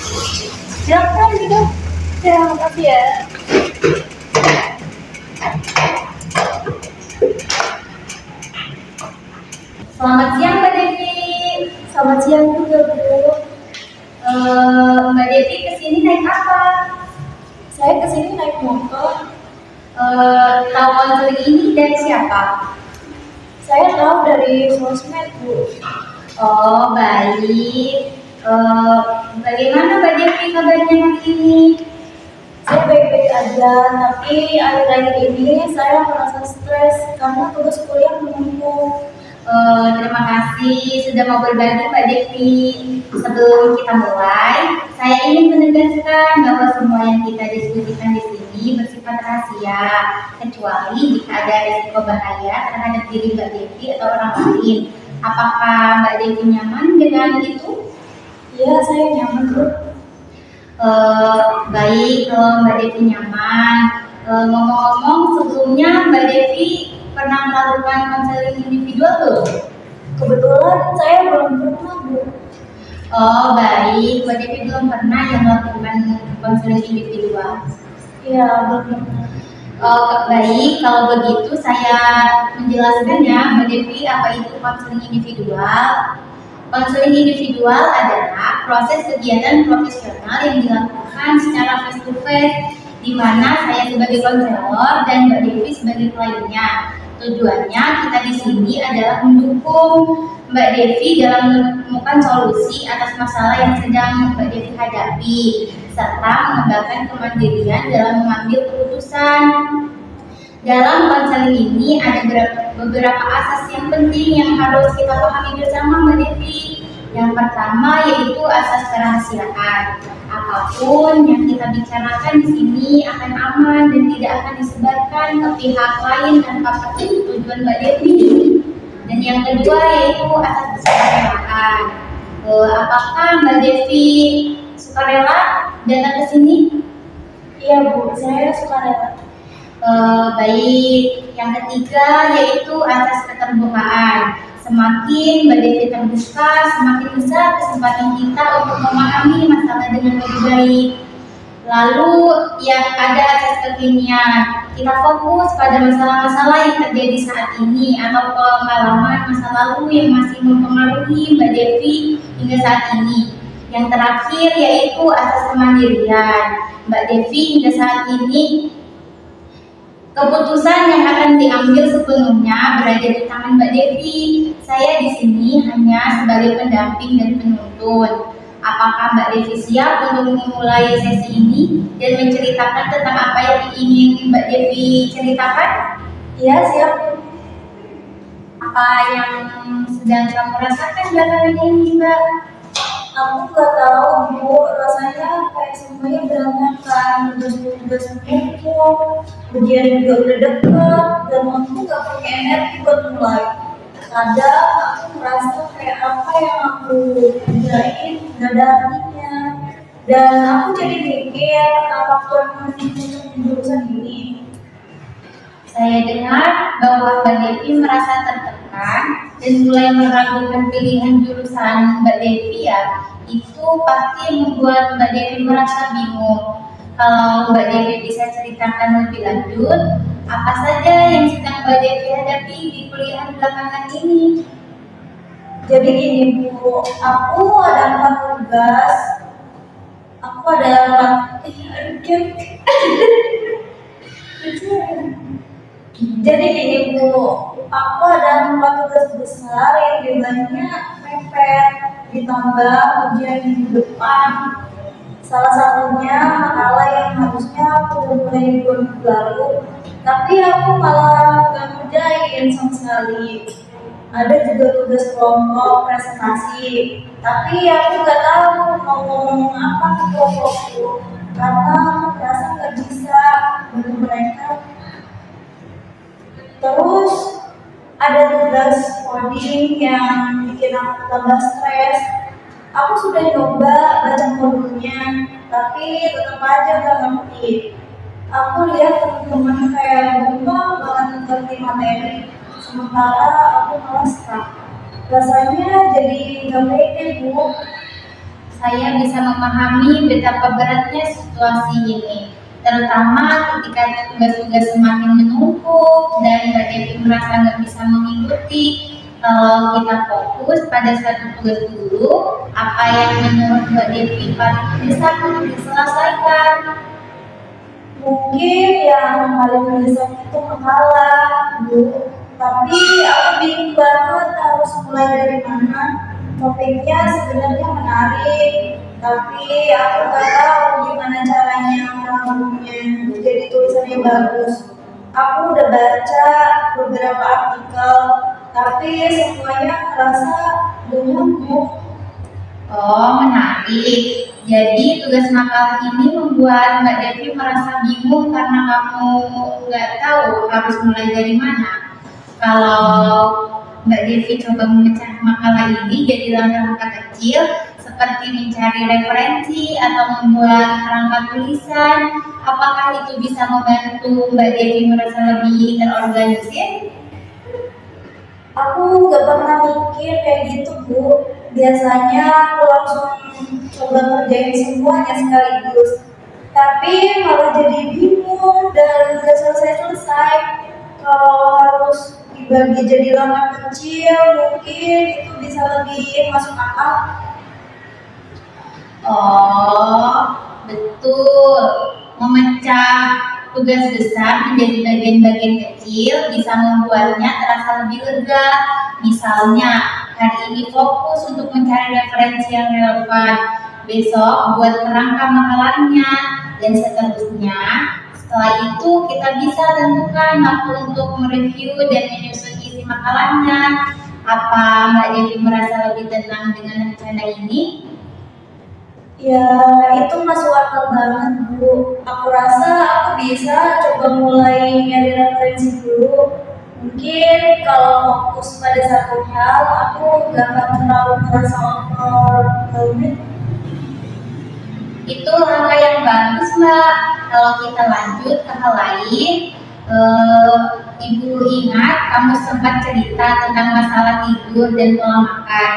Silakan gitu. Terima kasih ya. Selamat siang Mbak Devi. Selamat siang juga Bu. Mbak Devi kesini naik apa? Saya kesini naik motor. Tahu konseling ini dari siapa? Saya tahu dari sosmed Bu. Oh baik. Bagaimana Mbak Devi kabarnya hari ini? Saya baik-baik aja, tapi akhir-akhir ini saya merasa stres karena tugas kuliah menumpuk. Terima kasih sudah mau berbagi Mbak Devi. Sebelum kita mulai, saya ingin menegaskan bahwa semua yang kita diskusikan di sini bersifat rahasia, kecuali jika ada risiko bahaya terhadap diri Mbak Devi atau orang lain. Apakah Mbak Devi nyaman dengan itu? Iya, saya nyaman Bu. Baik, kalau Mbak Devi nyaman. Ngomong-ngomong, sebelumnya Mbak Devi pernah melakukan konseling individual belum? Kebetulan saya belum pernah Bu. Oh baik, Mbak Devi belum pernah yang melakukan konseling individual. Iya, belum pernah. Baik, kalau begitu saya menjelaskan ya Mbak Devi apa itu konseling individual. Konseling individual adalah proses kegiatan profesional yang dilakukan secara face to face, di mana saya sebagai konselor dan Mbak Devi sebagai kliennya. Tujuannya kita di sini adalah mendukung Mbak Devi dalam menemukan solusi atas masalah yang sedang Mbak Devi hadapi, serta mengembangkan kemandirian dalam mengambil keputusan. Dalam konseling ini ada beberapa asas yang penting yang harus kita pahami bersama Mbak Devi. Yang pertama yaitu asas kerahasiaan. Apapun yang kita bicarakan di sini akan aman dan tidak akan disebarkan ke pihak lain tanpa persetujuan Mbak Devi. Dan yang kedua yaitu asas kesukarelakan. Apakah Mbak Devi sukarela datang ke sini? Iya Bu, saya sukarela. Baik, yang ketiga yaitu asas keterbukaan. Semakin Mbak Devi terbuka, semakin besar kesempatan kita untuk memahami masalah dengan lebih baik. Lalu yang ada asas kekinian, kita fokus pada masalah-masalah yang terjadi saat ini atau pengalaman masa lalu yang masih mempengaruhi Mbak Devi hingga saat ini. Yang terakhir yaitu asas kemandirian. Mbak Devi hingga saat ini keputusan yang akan diambil sepenuhnya berada di tangan Mbak Devi. Saya di sini hanya sebagai pendamping dan penuntun. Apakah Mbak Devi siap untuk memulai sesi ini dan menceritakan tentang apa yang ingin Mbak Devi ceritakan? Iya, siap. Apa yang sedang kamu rasakan belakangan ini, Mbak? Aku nggak tahu Bu, rasanya kayak semuanya berantakan, tugas-tugas menumpuk, ujian juga udah deket, dan aku nggak punya energi buat mulai. Kadang aku merasa kayak apa yang aku kerjain nggak ada artinya, dan aku jadi mikir apakah aku cocok di jurusan ini. Saya dengar bahwa Mbak Devi merasa tertekan dan mulai meragukan pilihan jurusan Mbak Devi ya. Itu pasti membuat Mbak Devi merasa bingung. Kalau Mbak Devi bisa ceritakan lebih lanjut, apa saja yang sedang Mbak Devi hadapi di kuliah belakangan ini? Jadi gini Bu, aku ada 4 tugas, aku ada 4 Jadi gini Bu, aku ada 4 tugas besar yang jumlahnya mepet, ditambah ujian minggu depan. Salah satunya makalah yang harusnya aku udah mulai 2 minggu lalu, tapi aku malah gak ngerjain sama sekali. Ada juga tugas kelompok presentasi, tapi aku gak tahu mau ngomong apa ke kelompokku karena aku merasa gak bisa bantu mereka. Terus ada tugas coding yang bikin aku tambah stres. Aku sudah coba baca modulnya, tapi tetap aja gak ngerti. Aku lihat teman-teman kayak gampang banget ngerti materi, sementara aku malah stuck. Rasanya jadi gak pede Bu. saya bisa memahami betapa beratnya situasi ini, terutama ketika tugas-tugas semakin menumpuk dan Mbak Devi merasa nggak bisa mengikuti. Kalau kita fokus pada satu tugas dulu, apa yang menurut Mbak Devi paling bisa diselesaikan? Mungkin yang paling mendesak itu makalah, Bu. Tapi aku bingung banget harus mulai dari mana. Topiknya sebenarnya menarik, tapi aku nggak tahu gimana caranya merangkumnya jadi tulisannya bagus. Aku udah baca beberapa artikel, tapi semuanya ngerasa belum nyambung. Oh, menarik. Jadi tugas makalah ini membuat Mbak Devi merasa bingung karena kamu nggak tahu harus mulai dari mana. Kalau Mbak Devi coba memecah makalah ini jadi langkah-langkah kecil seperti mencari referensi atau membuat kerangka tulisan, apakah itu bisa membantu Mbak Devi merasa lebih terorganisir? Aku nggak pernah mikir kayak gitu, Bu. Biasanya aku langsung coba ngerjain semuanya sekaligus. Tapi malah jadi bingung dan nggak selesai-selesai. Kalau harus dibagi jadi langkah kecil, mungkin itu bisa lebih masuk akal. Oh, betul. Memecah tugas besar menjadi bagian-bagian kecil bisa membuatnya terasa lebih lega. Misalnya, hari ini fokus untuk mencari referensi yang relevan. Besok buat kerangka makalahnya dan seterusnya. Setelah itu kita bisa tentukan waktu untuk mereview dan menyusun isi makalahnya. Apa Mbak Devi merasa lebih tenang dengan rencana ini? Ya, itu masuk akal banget, Bu. Aku rasa aku bisa coba mulai nyari referensi dulu. Mungkin kalau fokus pada satu hal, aku gak akan terlalu merasa overwhelmed. Itu langkah yang bagus, Mbak. Kalau kita lanjut ke hal lain, Ibu ingat kamu sempat cerita tentang masalah tidur dan pola makan.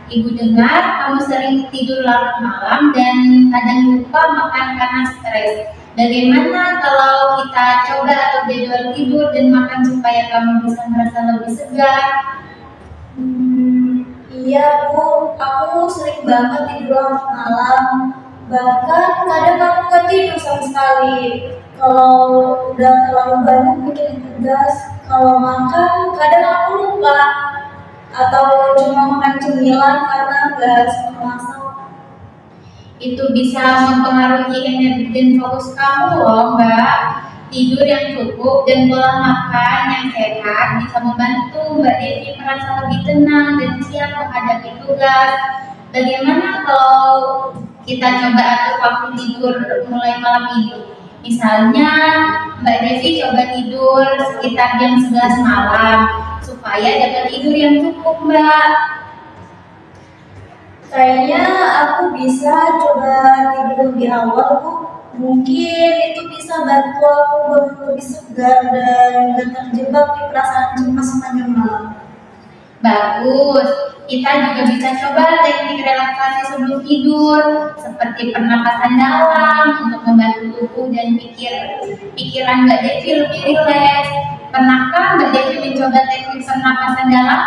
Ibu dengar kamu sering tidur larut malam dan kadang lupa makan karena stres. Bagaimana kalau kita coba atur jadwal tidur dan makan supaya kamu bisa merasa lebih segar? Iya, Bu. Aku sering banget tidur larut malam. Bahkan kadang aku nggak tidur sama sekali. Kalau udah terlalu banyak bikin tugas, kalau makan kadang aku lupa atau cuma makan cemilan karena nggak sempat masak. Itu bisa mempengaruhi energi dan fokus kamu loh, Mbak. Tidur yang cukup dan pola makan yang sehat bisa membantu Mbak Devi merasa lebih tenang dan siap menghadapi tugas. Bagaimana kalau kita coba atur waktu tidur mulai malam ini? Misalnya Mbak Devi coba tidur sekitar jam 11 malam supaya dapat tidur yang cukup, Mbak. Kayaknya aku bisa coba tidur lebih awal, Bu. Mungkin itu bisa bantu aku bangun lebih segar dan gak terjebak di perasaan cemas sepanjang malam. Bagus, kita juga bisa coba teknik relaksasi sebelum tidur, seperti pernapasan dalam untuk membantu tubuh dan pikiran Mbak Devi lebih rileks. Pernahkah Mbak Devi mencoba teknik pernapasan dalam?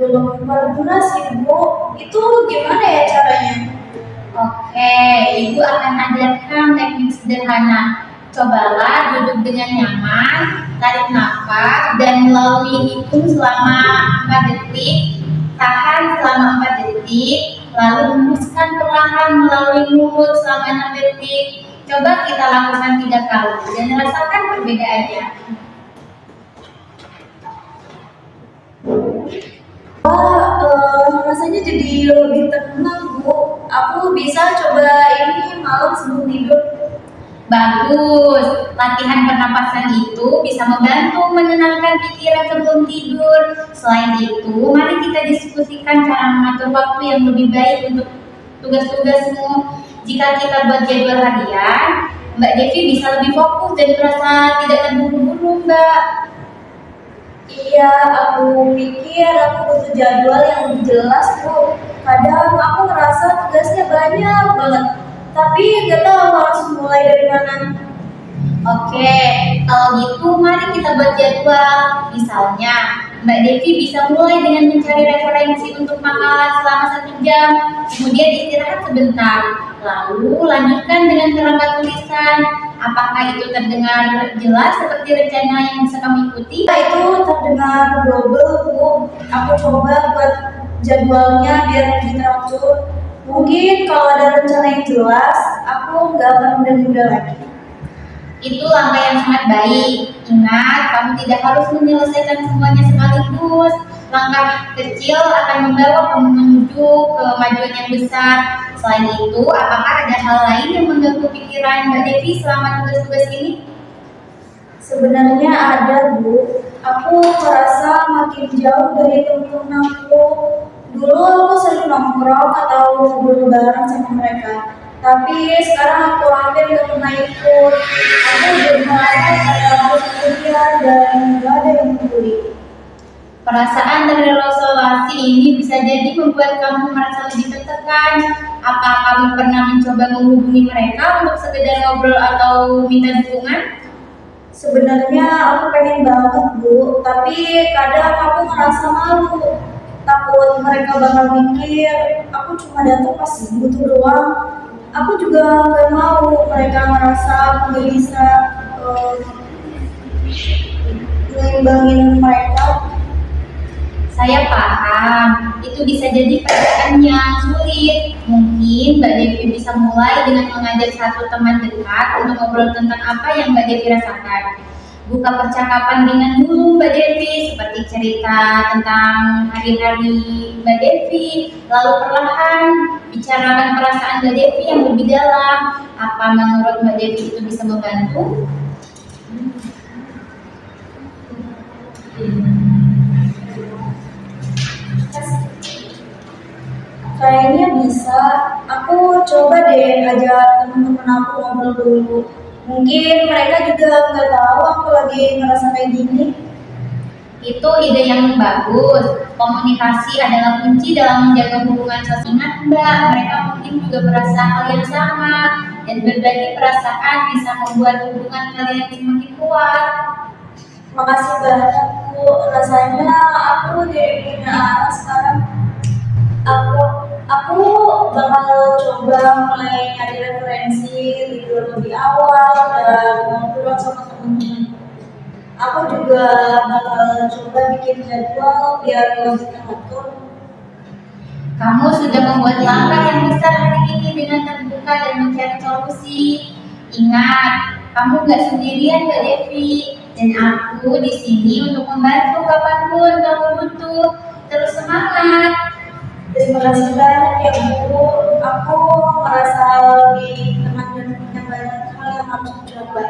Belum pernah sih, Bu. Itu gimana ya caranya? Oke, Ibu akan ajarkan teknik sederhana. Cobalah duduk dengan nyaman, tarik nafas dan melalui hitung selama 4 detik, tahan selama 4 detik, lalu hembuskan perlahan melalui mulut selama 6 detik. Coba kita lakukan 3 kali dan rasakan perbedaannya. Rasanya jadi lebih tenang, Bu. Aku bisa coba ini malam sebelum tidur. Bagus, latihan pernapasan itu bisa membantu menenangkan pikiran sebelum tidur. Selain itu, mari kita diskusikan cara mengatur waktu yang lebih baik untuk tugas-tugasmu. Jika kita buat jadwal harian, Mbak Devi bisa lebih fokus dan merasa tidak terburu-buru, Mbak. Iya, aku pikir aku butuh jadwal yang lebih jelas, Bu. Kadang aku ngerasa tugasnya banyak banget, tapi gak tahu harus mulai dari mana. Oke, kalau gitu mari kita buat jadwal. Misalnya, Mbak Devi bisa mulai dengan mencari referensi untuk makalah selama 1 jam, kemudian istirahat sebentar, lalu lanjutkan dengan kerangka tulisan. Apakah itu terdengar jelas seperti rencana yang bisa kamu ikuti? Itu terdengar double, Bu. Aku coba buat jadwalnya biar lebih teratur. Mungkin kalau ada rencana yang jelas, aku nggak akan mudah-mudah lagi. Itu langkah yang sangat baik. Ingat, kamu tidak harus menyelesaikan semuanya sekaligus. Langkah kecil akan membawa kamu menuju kemajuan yang besar. Selain itu, apakah ada hal lain yang mengganggu pikiran Mbak Devi selama tugas-tugas ini? Sebenarnya ada, Bu. Aku merasa makin jauh dari teman-teman aku. Dulu aku sering nongkrong atau ngobrol bareng sama mereka. Tapi sekarang aku hampir gak pernah ikut. Aku jadi merasa kayak harus kuliah dan gak ada yang peduli. Perasaan terisolasi ini bisa jadi membuat kamu merasa lebih tertekan. Apa kamu pernah mencoba menghubungi mereka untuk sekedar ngobrol atau minta dukungan? Sebenarnya aku pengen banget, Bu, tapi kadang aku ngerasa malu. Takut mereka bakal mikir aku cuma datang pas butuh doang. Aku juga gak mau mereka ngerasa aku gak bisa ngeimbangin mereka. Saya paham, itu bisa jadi perasaan yang sulit. Mungkin Mbak Devi bisa mulai dengan mengajak satu teman dekat untuk ngobrol tentang apa yang Mbak Devi rasakan. Buka percakapan ringan dulu Mbak Devi, seperti cerita tentang hari-hari Mbak Devi. Lalu perlahan bicarakan perasaan Mbak Devi yang lebih dalam. Apa menurut Mbak Devi itu bisa membantu? Kayaknya bisa. Aku coba deh ajak teman-teman aku ngobrol dulu. Mungkin mereka juga nggak tahu aku lagi ngerasa kayak gini. Itu ide yang bagus. Komunikasi adalah kunci dalam menjaga hubungan sosial. Ingat Mbak, mereka mungkin juga merasa hal yang sama, dan berbagi perasaan bisa membuat hubungan kalian semakin kuat. Makasih banyak, Bu. Rasanya aku jadi punya arah sekarang. Aku bakal coba mulai nyari referensi, tidur lebih awal, dan ngobrol sama temen-temen. Aku juga bakal coba bikin jadwal biar lebih teratur. Kamu sudah membuat langkah yang besar hari ini dengan terbuka dan mencari solusi. Ingat, kamu gak sendirian Mbak Devi, dan aku di sini untuk membantu kapanpun kamu butuh. Terus semangat. Terima kasih banyak ya, Bu. Aku merasa lebih tenang dan punya banyak hal yang harus dicoba.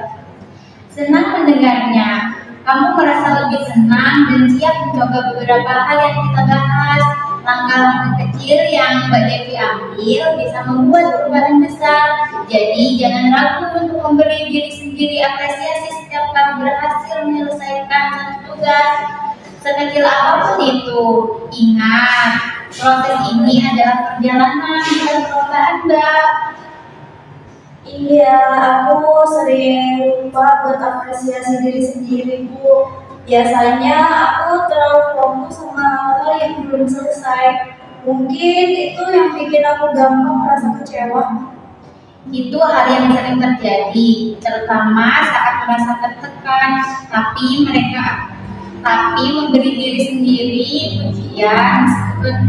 Senang mendengarnya. Kamu merasa lebih senang dan siap mencoba beberapa hal yang kita bahas. Langkah-langkah kecil yang Mbak Devi ambil bisa membuat perubahan besar. Jadi jangan ragu untuk memberi diri sendiri apresiasi setiap kali berhasil menyelesaikan satu tugas. Sekecil apapun itu, ingat, proses ini adalah perjalanan bukan perlombaan, Mbak. Iya, aku sering lupa buat apresiasi diri sendiri, Bu. Biasanya aku terlalu fokus sama hal yang belum selesai. Mungkin itu yang bikin aku gampang merasa kecewa. Itu hal yang sering terjadi, terutama saat merasa tertekan, tapi memberi diri sendiri pujian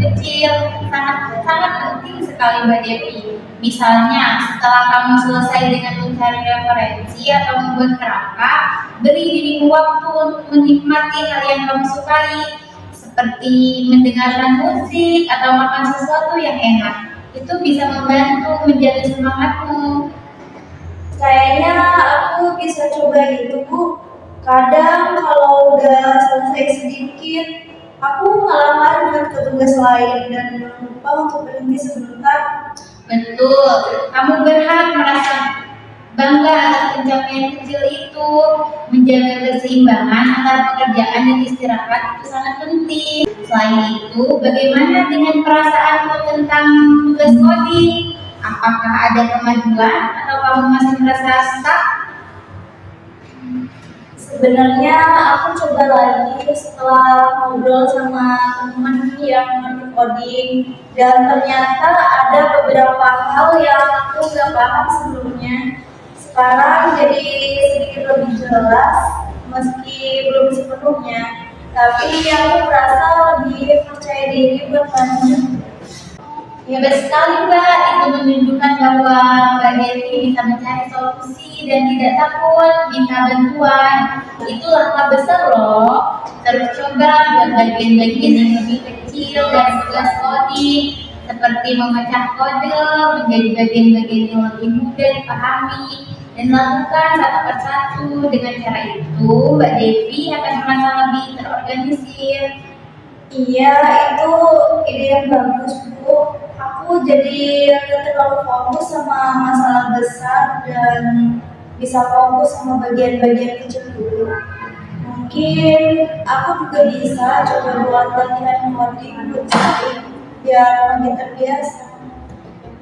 kecil sangat penting sekali Mbak Devi. Misalnya, setelah kamu selesai dengan mencari referensi atau membuat kerangka, beri dirimu waktu untuk menikmati hal yang kamu sukai, seperti mendengarkan musik atau makan sesuatu yang enak. Itu bisa membantu menjaga semangatmu. Kayaknya aku bisa coba gitu, Bu. Kadang kalau udah selesai sedikit, aku malah lanjut ke tugas lain dan lupa untuk berhenti sebentar. Betul, kamu berhak merasa bangga atas pencapaian kecil itu. Menjaga keseimbangan antara pekerjaan dan istirahat itu sangat penting. Selain itu, bagaimana dengan perasaanmu tentang tugas coding? Apakah ada kemajuan atau kamu masih merasa stuck? Sebenarnya aku coba lagi setelah ngobrol sama teman yang ngerti coding, dan ternyata ada beberapa hal yang aku nggak paham sebelumnya. Sekarang jadi sedikit lebih jelas, meski belum sepenuhnya. Tapi aku merasa lebih percaya diri buat tanya. Hebat sekali Mbak, itu menunjukkan bahwa Mbak Devi bisa mencari solusi dan tidak takut minta bantuan. Itu langkah besar loh. Terus coba buat bagian-bagian yang lebih kecil dari tugas coding, seperti memecah kode menjadi bagian-bagian yang lebih mudah dipahami, dan lakukan satu persatu. Dengan cara itu, Mbak Devi akan merasa lebih terorganisir. Iya, itu ide yang bagus, Bu. Aku jadi nggak terlalu fokus sama masalah besar dan bisa fokus sama bagian-bagian kecil dulu. Mungkin aku juga bisa coba buat latihan coding buat biar makin terbiasa.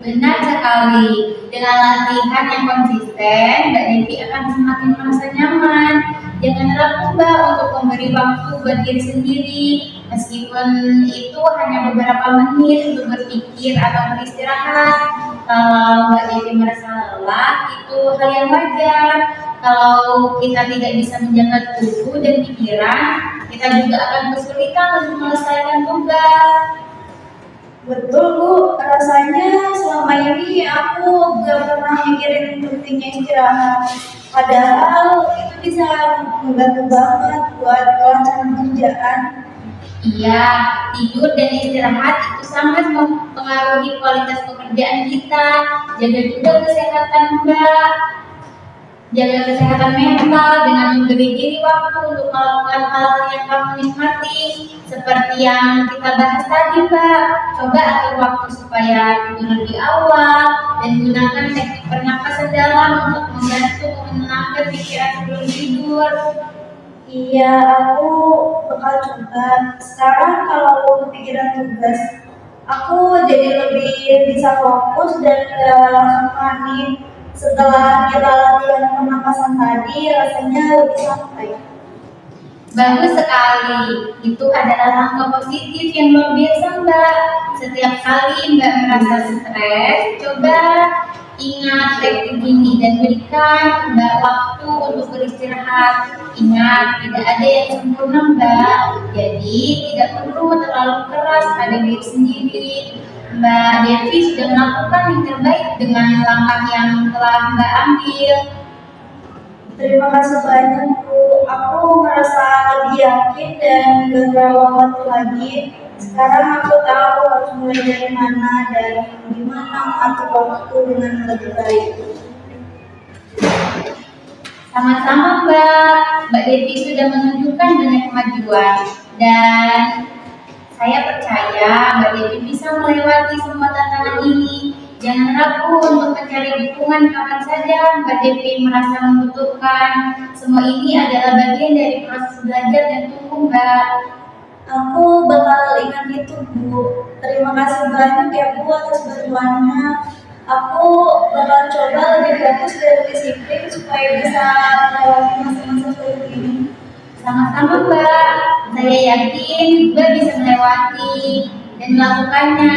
Benar sekali, dengan latihan yang konsisten, Mbak Devi akan semakin merasa nyaman. Jangan ragu Mbak untuk memberi waktu buat diri sendiri, meskipun itu hanya beberapa menit untuk berpikir atau beristirahat. Kalau Mbak Devi merasa lelah, itu hal yang wajar. Kalau kita tidak bisa menjaga tubuh dan pikiran, kita juga akan kesulitan untuk menyelesaikan tugas. Betul, Bu. Rasanya selama ini aku gak pernah mikirin pentingnya istirahat. Padahal itu bisa membantu banget buat kelancaran kerjaan. Iya, tidur dan istirahat itu sangat mempengaruhi kualitas pekerjaan kita. Jaga juga kesehatan Mbak. Jaga kesehatan mental dengan memberi diri waktu untuk melakukan hal yang kamu nikmati, seperti yang kita bahas tadi Mbak. Coba atur waktu supaya tidur lebih awal dan gunakan teknik pernapasan dalam untuk membantu menenangkan pikiran sebelum tidur. Iya, aku bakal coba. Sekarang kalau kepikiran tugas, aku jadi lebih bisa fokus dan gak langsung panik. Setelah kita latihan pernapasan tadi, rasanya lebih santai. Bagus sekali, itu adalah langkah positif yang luar biasa Mbak. Setiap kali Mbak merasa stres, coba ingat teknik ini dan berikan Mbak waktu untuk beristirahat. Ingat, tidak ada yang sempurna Mbak, jadi tidak perlu terlalu keras pada diri sendiri. Mbak Devi sudah melakukan yang terbaik dengan langkah yang telah Mbak ambil. Terima kasih banyak, Bu. Aku merasa lebih yakin dan gak terlalu khawatir lagi. Sekarang aku tahu harus mulai dari mana dan gimana mengatur waktu dengan lebih baik. Sama-sama Mbak Devi sudah menunjukkan banyak kemajuan, dan saya percaya Mbak Devi bisa melewati semua tantangan ini. Jangan ragu untuk mencari dukungan kapan saja Mbak Devi merasa membutuhkan. Semua ini adalah bagian dari proses belajar dan tumbuh Mbak. Aku bakal ingat itu, Bu. Terima kasih banyak ya, Bu, atas bantuannya. Aku bakal coba lebih fokus dan disiplin supaya bisa melewati masa-masa sulit ini. Sama-sama Mbak, saya yakin Mbak bisa melewati dan melakukannya.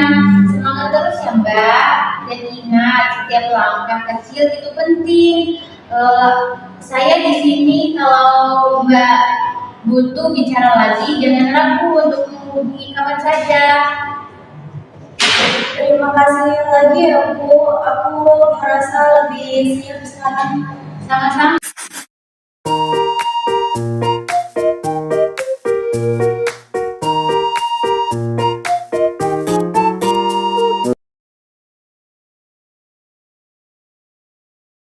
Semangat terus ya Mbak, dan ingat setiap langkah kecil itu penting. Saya di sini kalau Mbak butuh bicara lagi, jangan ragu untuk menghubungi kapan saja. Terima kasih lagi ya, Bu. Aku merasa lebih siap sekarang. Sama-sama.